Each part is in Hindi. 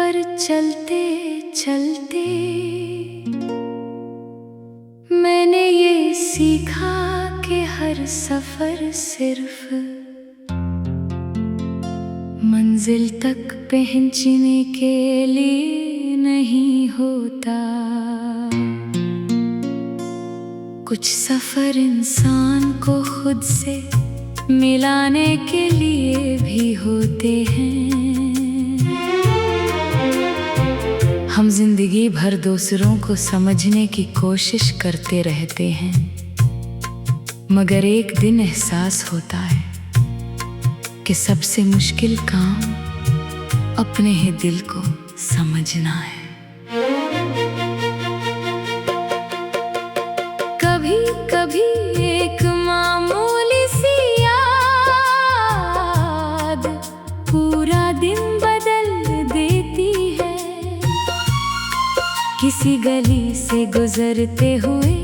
पर चलते चलते मैंने ये सीखा कि हर सफर सिर्फ मंजिल तक पहुंचने के लिए नहीं होता। कुछ सफर इंसान को खुद से मिलाने के लिए भी होते हैं। हम जिंदगी भर दूसरों को समझने की कोशिश करते रहते हैं, मगर एक दिन एहसास होता है कि सबसे मुश्किल काम अपने ही दिल को समझना है। कभी कभी एक मामूली सी याद पूरा दिन बदल देती है। किसी गली से गुजरते हुए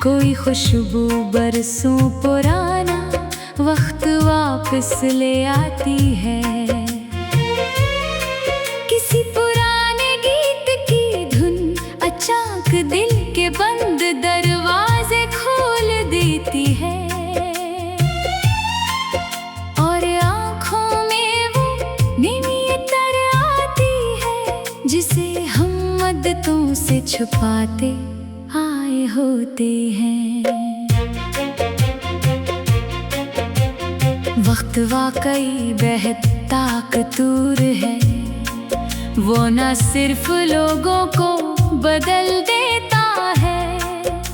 कोई खुशबू बरसों पुराना वक्त वापस ले आती है। किसी पुराने गीत की धुन अचानक दिल के बंद दरवाजे खोल देती है, और आँखों में वो नीली तर आती है जिसे हम मददों से छुपाते आए होते हैं। वक्त वाकई बहता कतूर है, वो न सिर्फ लोगों को बदल देता है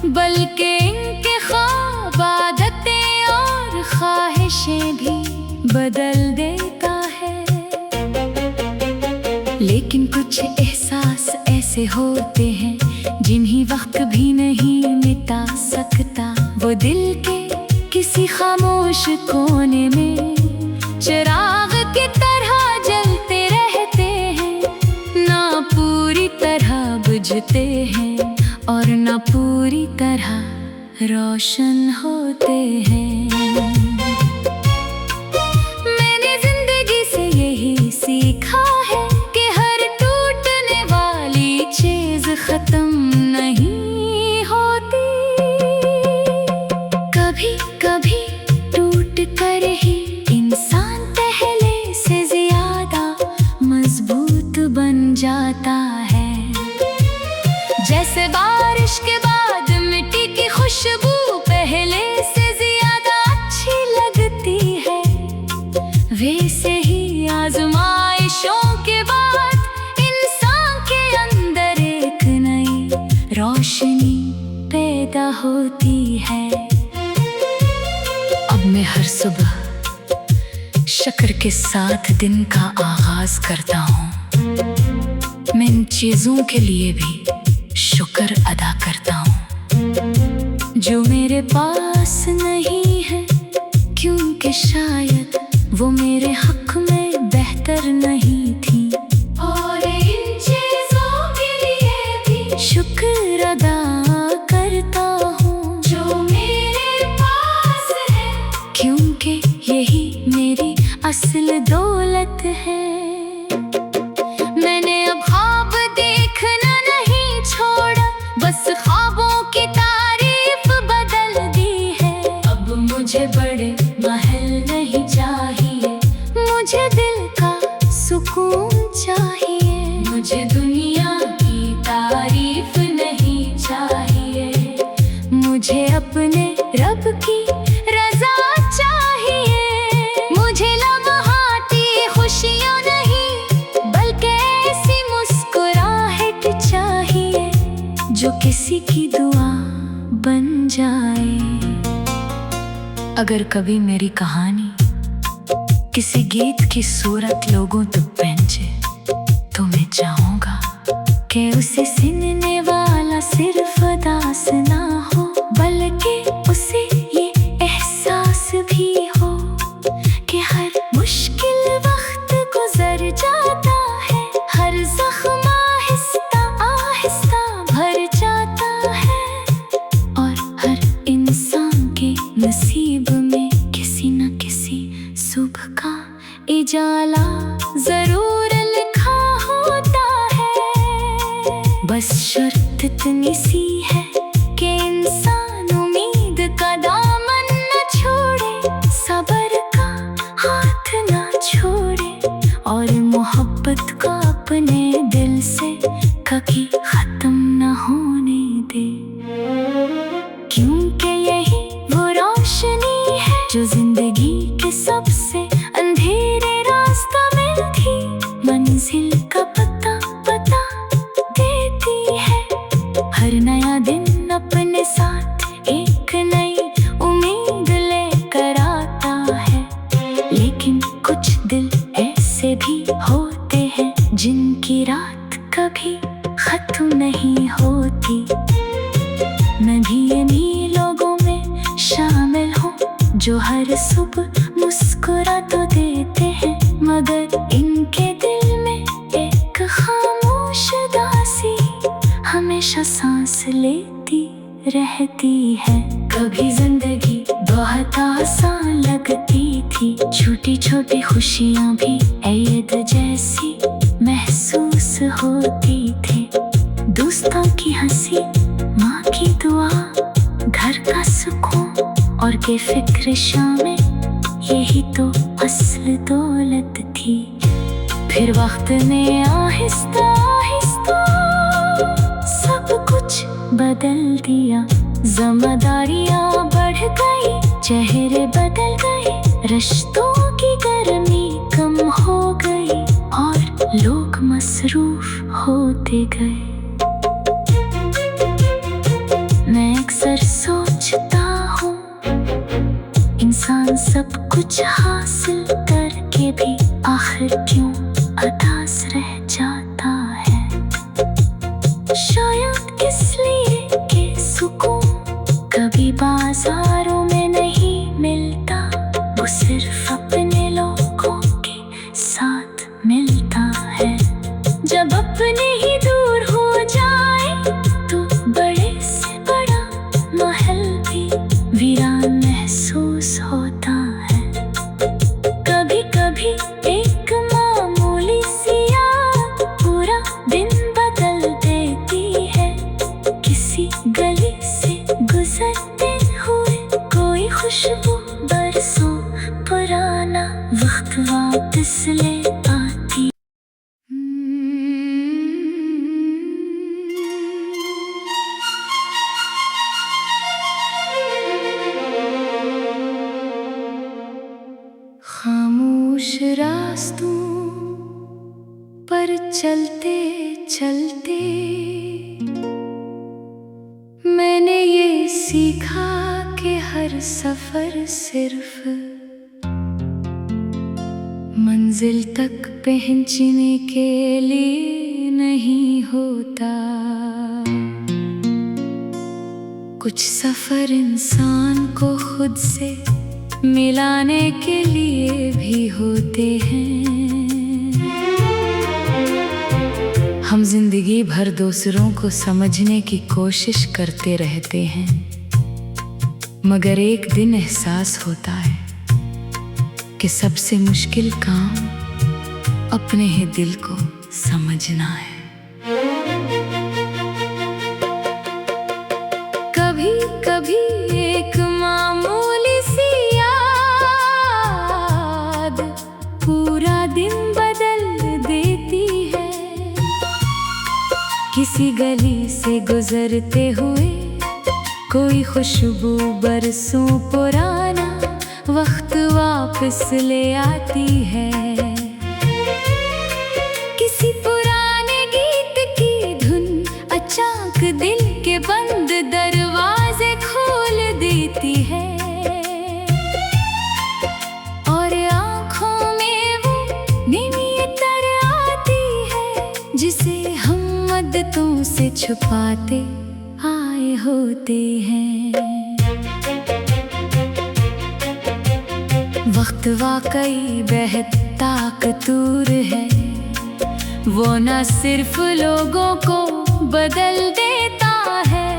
बल्कि इनके ख्वाब, आदतें और ख्वाहिशें भी बदल देता है। लेकिन कुछ एहसास ऐसे होते हैं जिन्हें वक्त भी नहीं मिटा सकता। वो दिल के किसी खामोश कोने में चिराग की तरह जलते रहते हैं, ना पूरी तरह बुझते हैं और ना पूरी तरह रोशन होते हैं। मैंने जिंदगी से यही सीखा है कि हर टूटने वाली चीज खत्म नहीं होती। कभी कभी टूट कर ही इंसान पहले से ज्यादा मजबूत बन जाता है। जैसे बारिश के बाद मिट्टी की खुशबू पहले से ज्यादा अच्छी लगती है, वैसे ही आजमाइशों के बाद इंसान के अंदर एक नई रोशनी पैदा होती है। अब मैं हर सुबह शुक्र के साथ दिन का आगाज करता हूँ। मैं इन चीजों के लिए भी शुक्र अदा करता हूँ जो मेरे पास नहीं है, क्योंकि शायद वो मेरे हक में बेहतर नहीं थी। और इन चीजों के लिए भी शुक्र अदा करता हूँ जो मेरे पास है, क्योंकि यही मेरी असल दौलत है। मैंने अब ख्वाब देखना नहीं छोड़ा, बस ख्वाबों की तारीफ बदल दी है। अब मुझे बड़े महल नहीं चाहिए, मुझे दिल का सुकून चाहिए। मुझे दुनिया की तारीफ नहीं चाहिए, मुझे अपने रब की रजा चाहिए। मुझे लम्हाती खुशियाँ नहीं बल्कि ऐसी मुस्कुराहट चाहिए जो किसी की दुआ बन जाए। अगर कभी मेरी कहानी किसी गीत की सूरत लोगों तक पहुंचे तो मैं चाहूँगा कि उसे सुनने वाला सिर्फ दास ना हो, बल्कि उसे ये एहसास भी हो कि हर मुश्किल वक्त गुजर जाता है, हर जख्म आहिस्ता आहिस्ता भर जाता है, और हर इंसान के नसीब में किसी न किसी सुबह का उजाला जरूर लिखा हो इतनी सी है कि इंसान उम्मीद का दामन न छोड़े, सब्र का हाथ न छोड़े और मोहब्बत को अपने दिल से कभी खत्म न होने दे। क्योंकि यही वो रोशनी है जो जिंदगी के सबसे अंधेरे रास्ता में थी, मंजिल का पता बता देती है। हर नया दिन अपने साथ एक नई उम्मीद लेकर आता है, लेकिन कुछ दिल ऐसे भी होते हैं जिनकी रात कभी खत्म नहीं होती। मैं भी इन्हीं लोगों में शामिल हूँ जो हर सुबह मुस्कुरा तो देते हैं, मगर इनके दिल में एक खामोश उदासी हमेशा सांस लेती रहती है। कभी जिंदगी बहुत आसान लगती थी, छोटी छोटी खुशियाँ भी ईद जैसी महसूस होती थी। दोस्तों की हंसी, माँ की दुआ, घर का सुकून और बेफिक्र शामें, यही तो असल दौलत थी। फिर वक्त ने आहिस्ता आहिस्ता सब कुछ बदल दिया, जिम्मेदारियाँ बढ़ गई, चेहरे बदल गए, रिश्तों की गर्मी कम हो गई और लोग मसरूफ होते गए। मैं अक्सर सोचता हूँ, इंसान सब कुछ हासिल करके भी आखिर क्यों उदास रह जाता है। शायद इसलिए कि सुकून कभी बाजारों में नहीं मिलता, वो सिर्फ अपने लोगों के साथ मिलता है। जब अपने ही दूर हो जाए तो बड़े से बड़ा महल भी वीरान महसूस होता है। कभी कभी एक मामूली सी याद पूरा दिन बदल देती है। किसी गली से गुजरते हुए कोई खुशबू बरसों पुराना वक्त वापस ले आती। खामोश रास्तों पर चलते चलते मैंने ये सीखा कि हर सफर सिर्फ मंजिल तक पहुंचने के लिए नहीं होता। कुछ सफर इंसान को खुद से मिलाने के लिए भी होते हैं। हम जिंदगी भर दूसरों को समझने की कोशिश करते रहते हैं, मगर एक दिन एहसास होता है कि सबसे मुश्किल काम अपने ही दिल को समझना है। कभी कभी एक मामूली सी याद पूरा दिन बदल देती है। किसी गली से गुजरते हुए कोई खुशबू बरसों पुराना वक्त वापस ले आती है। किसी पुराने गीत की धुन अचानक दिल के बंद दरवाजे खोल देती है, और आँखों में वो नई तर आती है जिसे हम मददों से छुपाते आए होते हैं। वक्त वाकई बेहद ताकतवर है, वो न सिर्फ लोगों को बदल देता है,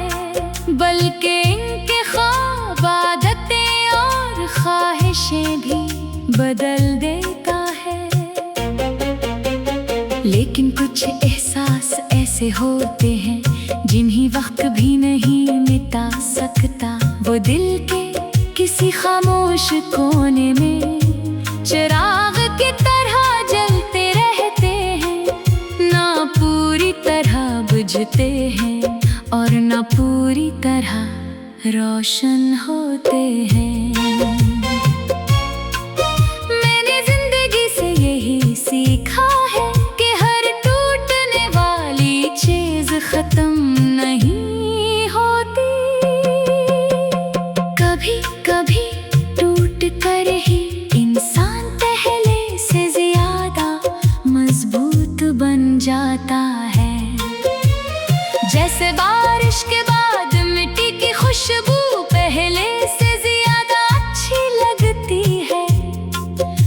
बल्कि इनके ख्वाब, आदतें और ख्वाहिशें भी बदल देता है। लेकिन कुछ एहसास ऐसे होते हैं जिन्हीं वक्त भी नहीं मिटा सकता। वो दिल के किसी खामोश कोने में चिराग की तरह जलते रहते हैं, ना पूरी तरह बुझते हैं और ना पूरी तरह रोशन होते हैं। मैंने जिंदगी से यही सीखा है कि हर टूटने वाली चीज खत्म नहीं होती। कभी कभी टूट कर ही इंसान पहले से ज्यादा मजबूत बन जाता है। जैसे बारिश के बाद मिट्टी की खुशबू पहले से ज्यादा अच्छी लगती है,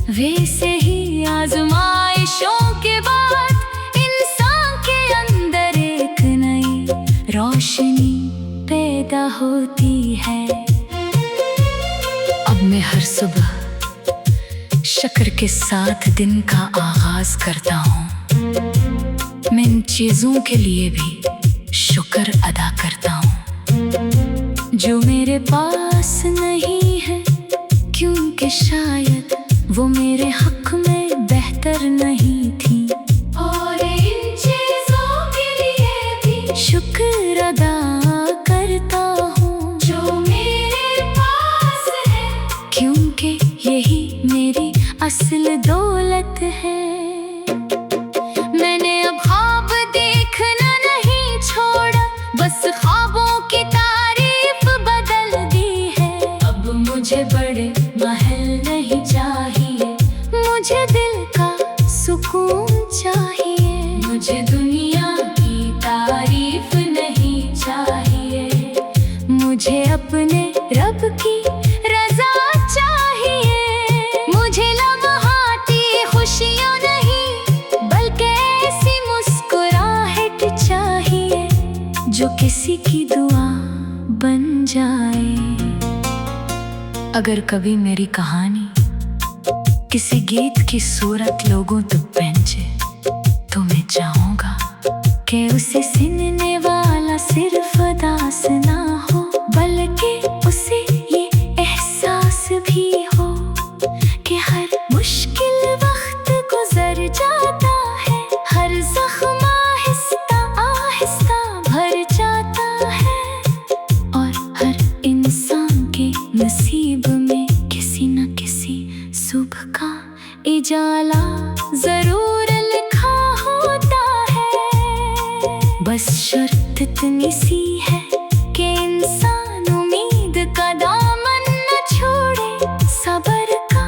वैसे ही आजमाइशों के बाद इंसान के अंदर एक नई रोशनी पैदा होती है। अब मैं हर सुबह शुक्र के साथ दिन का आगाज करता हूँ। मैं इन चीजों के लिए भी शुक्र अदा करता हूँ जो मेरे पास नहीं है, क्योंकि शायद वो मेरे हक में बेहतर नहीं थी। और इन चीजों के लिए भी शुक्र अदा करता हूँ जो मेरे पास है, क्योंकि यही मेरी असल दौलत है। मैंने अब ख्वाब देखना नहीं छोड़ा, बस ख्वाबों की तारीफ बदल दी है। अब मुझे बड़े महल नहीं चाहिए, मुझे दिल का सुकून चाहिए। मुझे दुनिया की तारीफ नहीं चाहिए, मुझे अपने रब की रजा चाहिए। मुझे लम्हाती खुशियाँ नहीं, बल्कि ऐसी मुस्कुराहट चाहिए जो किसी की दुआ बन जाए। अगर कभी मेरी कहानी किसी गीत की सूरत लोगों तक पहुंचे, तो मैं चाहूंगा कि उसे सुनने वाला सिर्फ दास ना हो, बल्कि उसे ये एहसास भी हो कि हर मुश्किल वक्त गुजर जाता है, हर जख्म आहिस्ता आहिस्ता भर जाता है, और हर इंसान के नसीब में किसी न किसी सुबह का इजाला जरूर लिखा होता है। बस शर्त इतनी सी है कि इंसान उम्मीद का दामन न छोड़े, सब्र का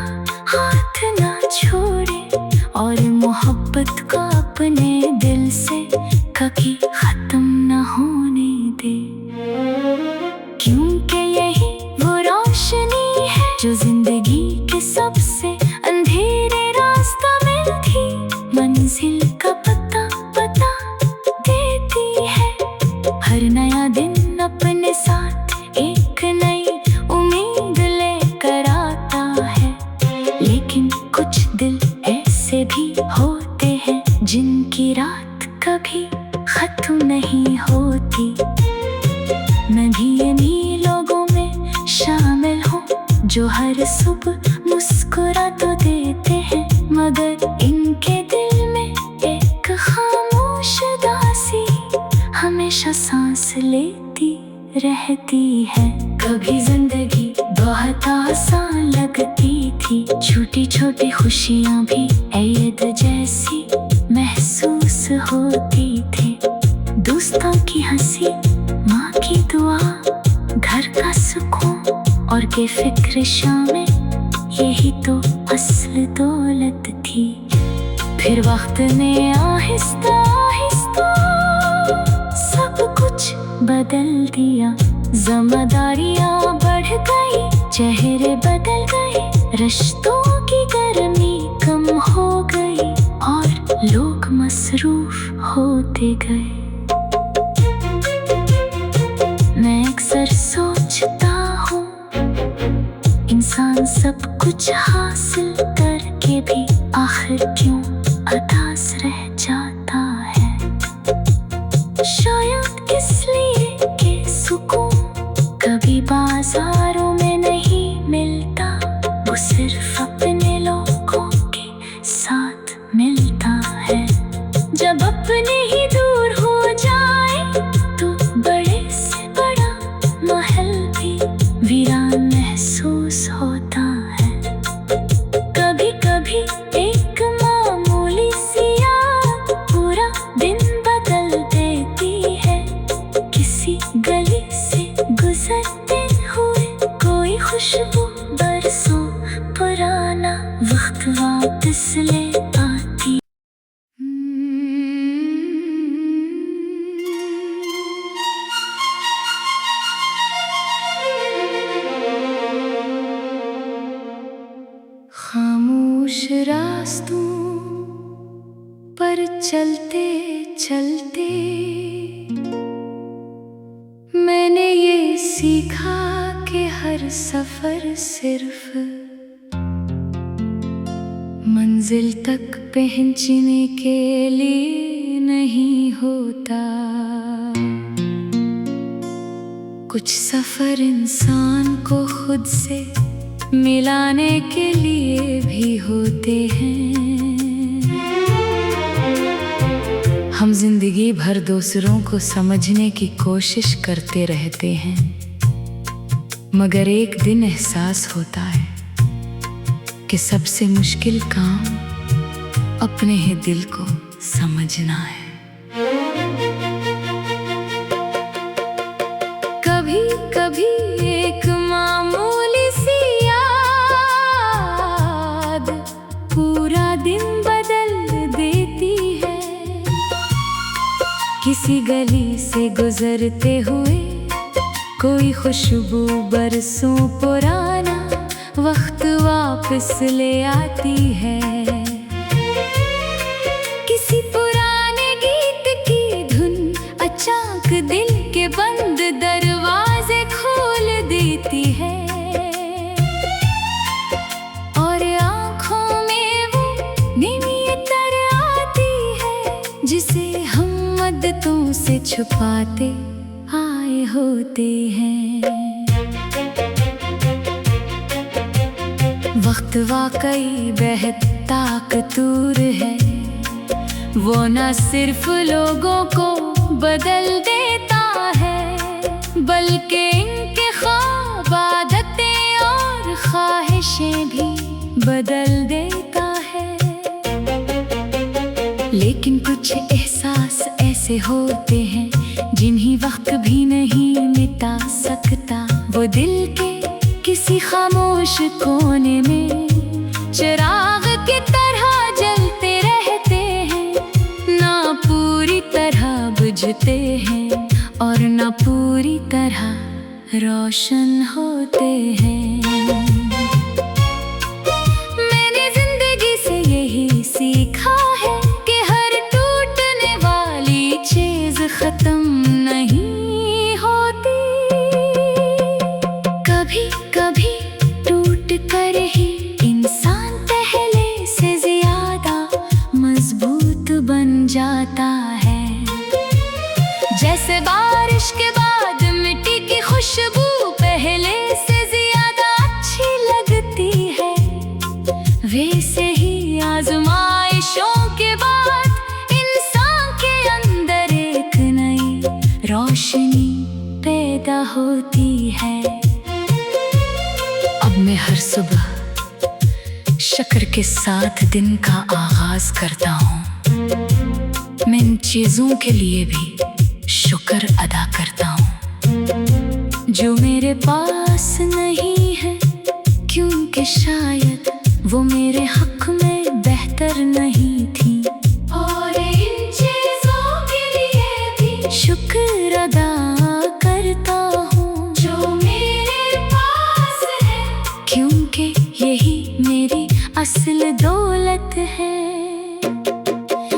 हाथ न छोड़े, और मोहब्बत का अपने दिल से कभी खत्म न होने दे। क्योंकि यही वो रोशनी है जो जिंदगी के सबसे अंधेरे रास्ता में थी, मंजिल का पता बता देती है। हर नया दिन अपने साथ एक नई उम्मीद लेकर आता है, लेकिन कुछ दिल ऐसे भी होते हैं जिनकी रात कभी खत्म नहीं होती। मैं भी इन्हीं लोगों में शामिल हूँ जो हर सुबह मुस्कुरा तो देते हैं, मगर इनके दिल में एक खामोश दासी हमेशा सांस लेती रहती है। कभी जिंदगी बहुत आसान लगती थी, छोटी छोटी खुशियाँ भी ईद जैसी महसूस होती थी। दोस्तों की हंसी, माँ की दुआ, घर का सुकून और बेफिक्र शामें, यही तो असल दौलत थी। फिर वक्त ने आहिस्ता आहिस्ता सब कुछ बदल दिया, जिम्मेदारियां बढ़ गई, चेहरे बदल गए, रिश्तों की गर्मी कम हो गई और लोग मसरूफ होते गए। मैं अक्सर सोचता हूँ, इंसान सब कुछ हासिल करके भी आखिर क्यों अदास रह जाता है। शायद इस जब अपने ही दूर हो जाए तो बड़े से बड़ा महल भी वीरान महसूस होता है। कभी कभी एक मामूली सी याद पूरा दिन बदल देती है। किसी गली से गुजरते हुए कोई खुशबू बरसों पुराना वक्त वापस ले आती। खामोश रास्तों पर चलते चलते मैंने ये सीखा कि हर सफर सिर्फ मंजिल तक पहुंचने के लिए नहीं होता। कुछ सफर इंसान को खुद से मिलाने के लिए भी होते हैं। हम जिंदगी भर दूसरों को समझने की कोशिश करते रहते हैं, मगर एक दिन एहसास होता है कि सबसे मुश्किल काम अपने ही दिल को समझना है। कभी कभी एक मामूली सी याद पूरा दिन बदल देती है। किसी गली से गुजरते हुए कोई खुशबू बरसों पुराना वक्त वापस ले आती है। किसी पुराने गीत की धुन अचानक दिल के बंद दरवाजे खोल देती है, और आँखों में वो नियतर आती है जिसे हम मददों से छुपाते आए होते हैं। वक्त वाकई बेहद ताकतवर है, वो न सिर्फ लोगों को बदल देता है बल्कि इनके ख्वाब, आदतें और ख्वाहिशें भी बदल देता है। लेकिन कुछ एहसास ऐसे होते हैं जिन्हें वक्त भी नहीं मिटा सकता। वो दिल के किसी खामोश कोने में चिराग की तरह जलते रहते हैं, ना पूरी तरह बुझते हैं और ना पूरी तरह रोशन होते हैं। मैंने जिंदगी से यही सीखा है कि हर टूटने वाली चीज खत्म नहीं होती। कभी कभी टूट कर ही इंसान पहले से ज्यादा मजबूत बन जाता है। जैसे बारिश के बाद मिट्टी की खुशबू पहले से ज्यादा अच्छी लगती है, वैसे ही आजमाइशों के बाद इंसान के अंदर एक नई रोशनी पैदा होती है। अब मैं हर सुबह शुक्र के साथ दिन का आगाज करता हूँ। मैं इन चीजों के लिए भी शुक्र अदा करता हूँ जो मेरे पास नहीं है, क्योंकि शायद वो मेरे हक में बेहतर नहीं थी। और इन चीजों के लिए भी शुक्र अदा करता हूँ जो मेरे पास है, क्योंकि यही मेरी असल दौलत है।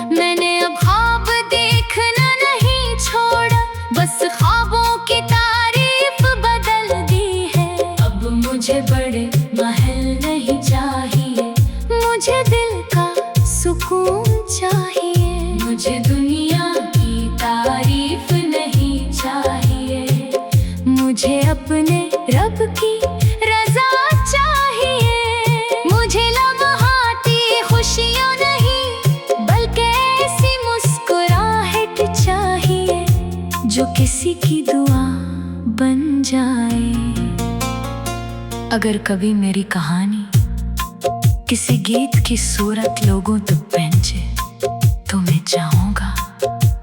मैंने अब ख्वाब देखना नहीं छोड़ा, बस ख्वाबों की तारीफ बदल दी है। अब मुझे बड़े महल नहीं चाहिए, मुझे दिल का सुकून चाहिए। मुझे दुनिया की तारीफ नहीं चाहिए, मुझे अपने रब की रजा चाहिए। मुझे लम्हाती खुशियाँ नहीं बल्कि ऐसी जो किसी की दुआ बन जाए। अगर कभी मेरी कहानी किसी गीत की सूरत लोगों तक पहुंचे, तो मैं चाहूंगा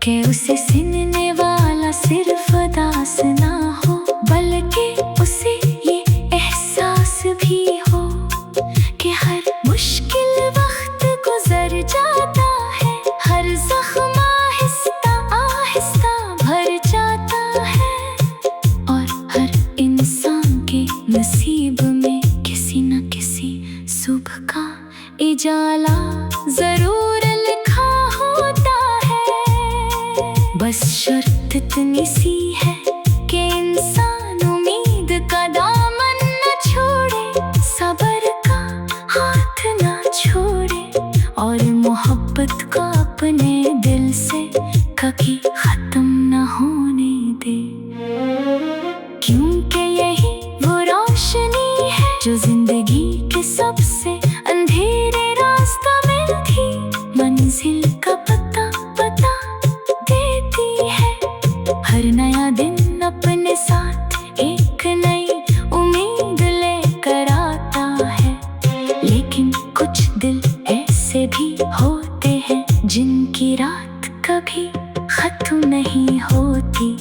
कि उसे सुनने वाला सिर्फ दास ना हो, बल्कि उसे ये एहसास भी हो कि हर मुश्किल वक्त गुजर जाता है, हर जख्म आहिस्ता आहिस्ता भर जाता है, और हर इंसान के नसीब में किसी न किसी सुबह का इजाला जरूर लिखा होता है। बस शर्त इतनी सी है कि इंसान उम्मीद का दामन न छोड़े, सब्र का हाथ न छोड़े, और मोहब्बत का अपने दिल से कभी खत्म न होने दे। क्योंकि यही वो रोशनी है जो जिंदगी के सबसे अंधेरे रास्ता में थी, मंजिल का पता देती है। हर नया दिन अपने साथ एक नई उम्मीद लेकर आता है, लेकिन कुछ दिल ऐसे भी होते हैं जिनकी रात कभी खत्म नहीं होती।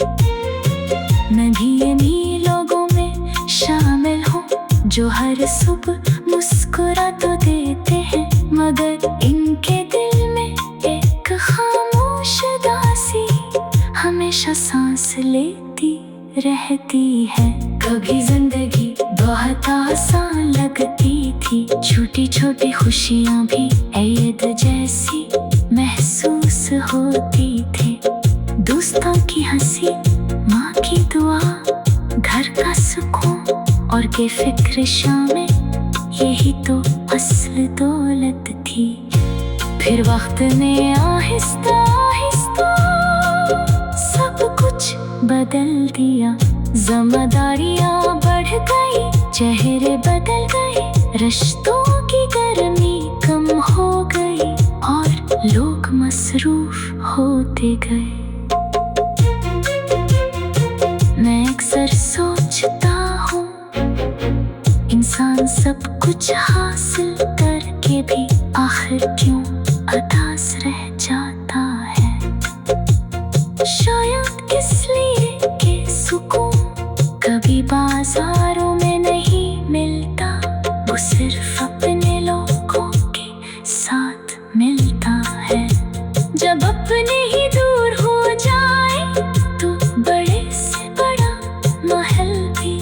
मैं भी इन्हीं लोगों में शामिल हूँ जो हर सुबह मुस्कुरा तो देते हैं, मगर इनके दिल में एक खामोश दासी हमेशा सांस लेती रहती है। कभी जिंदगी बहुत आसान लगती थी, छोटी छोटी खुशियाँ भी ईद जैसी महसूस होती थी। दोस्तों की हंसी, माँ की दुआ, घर का सुकून और के फिक्र शामिल, यही तो असल दौलत थी। फिर वक्त ने आहिस्ता आहिस्ता सब कुछ बदल दिया, जिम्मेदारियां बढ़ गई, चेहरे बदल गए, रिश्तों की गर्मी कम हो गई, और लोग मसरूफ होते गए। मैं अक्सर सोचता हूँ, इंसान सब कुछ हासिल करके भी आखिर क्यों अदास रह जाता है। शायद इसलिए कि सुकून कभी बाजारों में नहीं मिलता, वो सिर्फ अपने लोगों के साथ मिलता है। जब अपने ही दूर हो जाए तो बड़े से बड़ा महल भी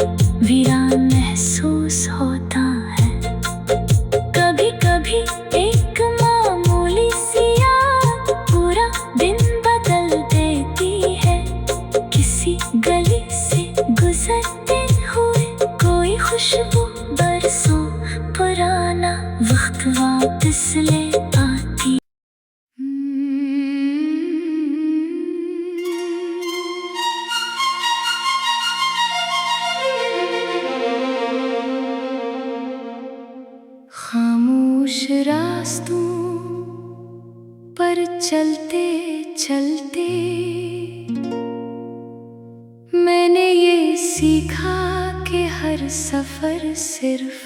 वीरान महसूस होता है। कभी कभी एक मामूली सी याद पूरा दिन बदल देती है। किसी गली से गुजरते हुए कोई खुशबू बरसों पुराना वक्त वापस ले आती। खामोश रास्तों पर चलते चलते मैंने ये सीखा कि हर सफर सिर्फ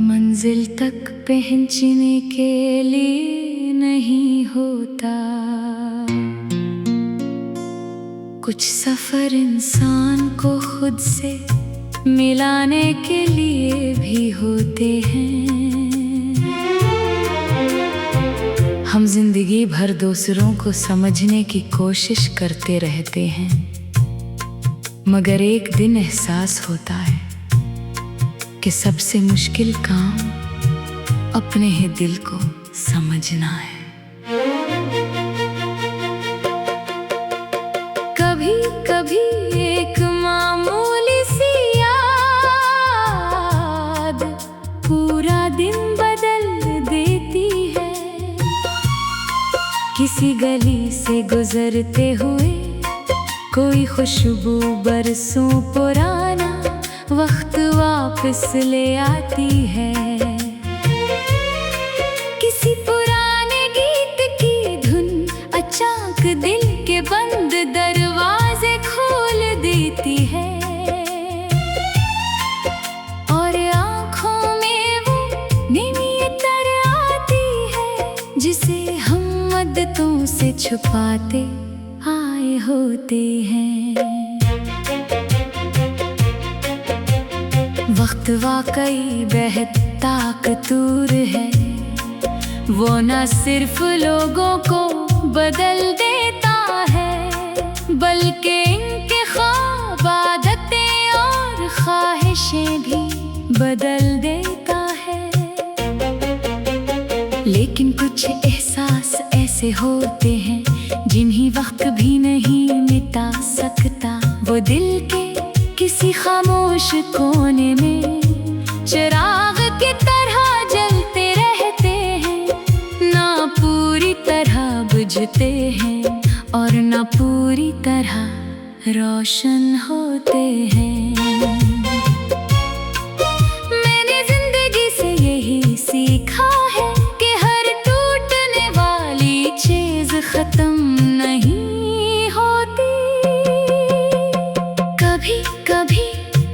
मंजिल तक पहुंचने के लिए नहीं होता। कुछ सफर इंसान को खुद से मिलाने के लिए भी होते हैं। हम जिंदगी भर दूसरों को समझने की कोशिश करते रहते हैं, मगर एक दिन एहसास होता है कि सबसे मुश्किल काम अपने ही दिल को समझना है। कभी कभी एक मामूली सी याद पूरा दिन बदल देती है। किसी गली से गुजरते हुए कोई खुशबू बरसों पुराना वक्त वापस ले आती है। किसी पुराने गीत की धुन अचानक दिल हम मददों से छुपाते आए होते हैं। वक्त वाकई बेहद कतूर है, वो न सिर्फ लोगों को बदल देता है, बल्कि इनके ख्वाब, आदतें और ख्वाहिशें भी बदल देता है। लेकिन कुछ एहसास ऐसे होते हैं जिन्हें वक्त भी नहीं मिटा सकता। वो दिल के किसी खामोश कोने में चिराग की तरह जलते रहते हैं, ना पूरी तरह बुझते हैं और ना पूरी तरह रोशन होते हैं। मैंने जिंदगी से यही सीखा है कि हर टूटने वाली चीज खत्म नहीं होती। कभी कभी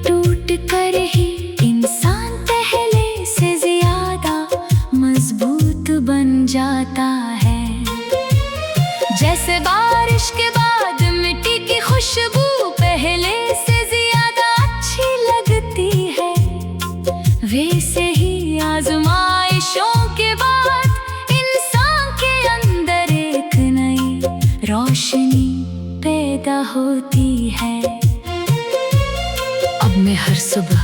टूट कर ही इंसान पहले से ज्यादा मजबूत बन जाता है। जैसे बारिश के बाद मिट्टी की खुशबू पहले से ज्यादा अच्छी लगती है, वैसे ही आजमाइशों के बाद इंसान के अंदर एक नई रोशनी पैदा होती है। अब मैं हर सुबह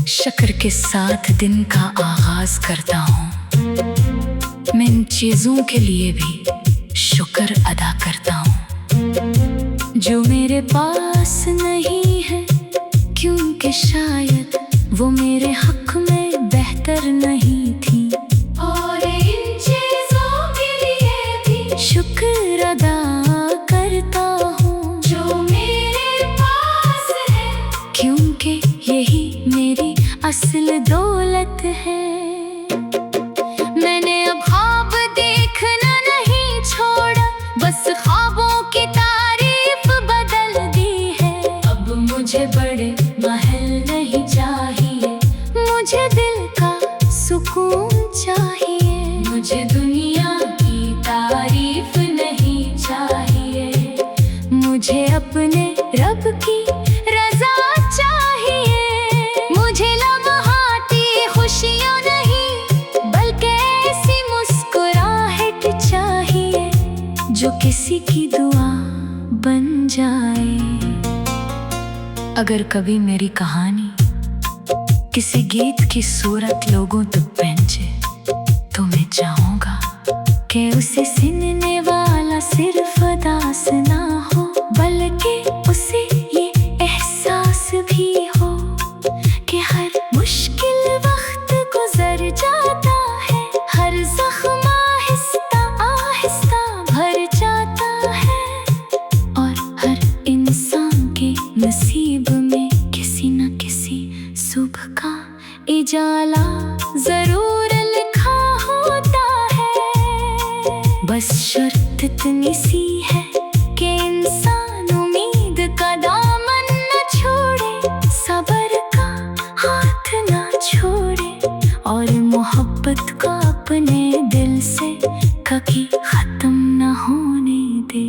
शुक्र के साथ दिन का आगाज करता हूँ। मैं इन चीजों के लिए भी शुक्र अदा करता हूँ जो मेरे पास नहीं है, क्योंकि शायद वो मेरे हक में बेहतर नहीं थी। और इन चीजों के लिए भी शुक्र अदा करता हूँ जो मेरे पास है, क्योंकि यही मेरी असल दौलत है। मैंने अब ख्वाब देखना नहीं छोड़ा, बस ख्वाबों की तारीफ बदल दी है। अब मुझे बड़े महल नहीं चाहिए, मुझे दिल का सुकून चाहिए। मुझे दुनिया की तारीफ नहीं चाहिए, मुझे अपने रब की रजा चाहिए। मुझे लम्हाती खुशियाँ नहीं, बल्कि ऐसी मुस्कुराहट चाहिए जो किसी की दुआ बन जाए। अगर कभी मेरी कहानी किसी गीत की सूरत लोगों तक पहुंचे, तो मैं चाहूंगा कि उसे सुनने वाला सिर्फ दास ना हो, बल्कि उसे ये एहसास भी हो कि हर मुश्किल वक्त गुजर जाता है, हर जख्म आहिस्ता आहिस्ता भर जाता है, और हर इंसान के नसीब में किसी न किसी सुबह का इजाला जरूर लिखा होता है। बस शर्त इतनी सी है कि इंसान उम्मीद का दामन न छोड़े, सब्र का हाथ न छोड़े, और मोहब्बत का अपने दिल से कभी खत्म न होने दे।